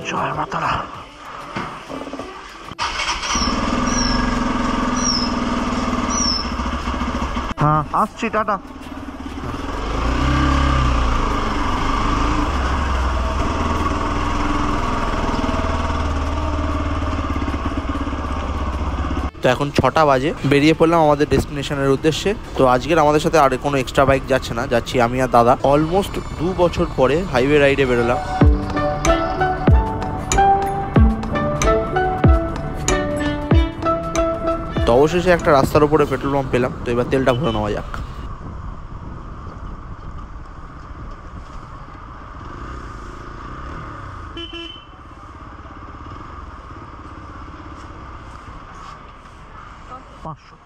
জয় মা তারা। হ্যাঁ আসছি, টাটা। তো এখন 6টা বাজে, বেরিয়ে পড়লাম আমাদের ডেস্টিনেশনের উদ্দেশ্যে। তো আজকের আমাদের সাথে আর কোনো এক্সট্রা বাইক যাচ্ছে না, যাচ্ছি আমি আর দাদা। অলমোস্ট 2 বছর পরে হাইওয়ে রাইডে বেরোলাম। তো অবশেষে একটা রাস্তার উপরে পেট্রোল পাম্প পেলাম, তো এবার তেলটা ভরে নেওয়া যাক। পাঁচশো।